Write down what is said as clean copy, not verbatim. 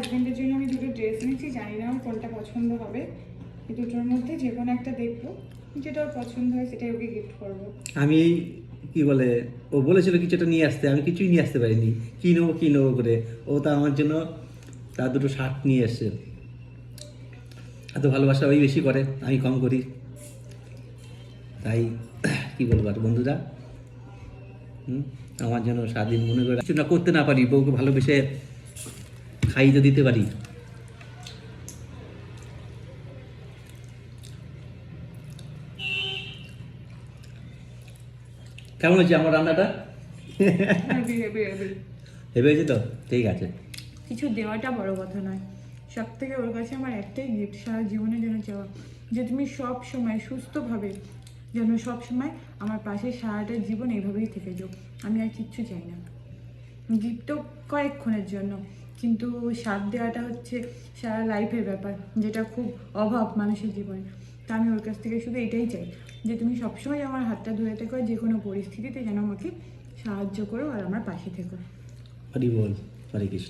হাজব্যান্ডের জন্য আমি দুটো ড্রেস নিয়েছি, জানি না আমার কোনটা পছন্দ হবে। এই দুটোর মধ্যে যে কোনো একটা দেখবো, যেটা ওর পছন্দ হয় সেটাই ওকে গিফট করবো। আমি কি বলে, ও বলেছিল কিছুটা নিয়ে আসতে, আমি কিছুই নিয়ে আসতে পারিনি। কী নেবো করে ও তো আমার জন্য তার দুটো শার্ট নিয়ে এসছে। এত ভালোবাসা ওই বেশি করে, আমি কম করি। তাই কি বলবো আর বন্ধুরা, আমার জন্য স্বাধীন মনে করে কিছু না করতে না পারি, বউকে ভালোবেসে খাইয়ে দিতে পারি। কেমন হয়েছে আমার রান্নাটা? হেবে হয়েছে তো? ঠিক আছে। কিছু দেওয়াটা বড় কথা নয়, সব থেকে ওর কাছে আমার একটাই গিফট সারা জীবনের জন্য চাওয়া, যে তুমি সব সময় সুস্থভাবে যেন সব সময় আমার পাশে সারাটা জীবন এইভাবেই থেকে যাও। আমি আর কিচ্ছু চাই না। গিফট তো কয়েকক্ষণের জন্য, কিন্তু সাথ দেওয়াটা হচ্ছে সারা লাইফের ব্যাপার, যেটা খুব অভাব মানুষের জীবনে। তা আমি ওর কাছ থেকে শুধু এটাই চাই যে তুমি সবসময় আমার হাতটা ধরে থেকো, যে কোনো পরিস্থিতিতে যেন আমাকে সাহায্য করো আর আমার পাশে থেকো। হরি বল, হরে কৃষ্ণ।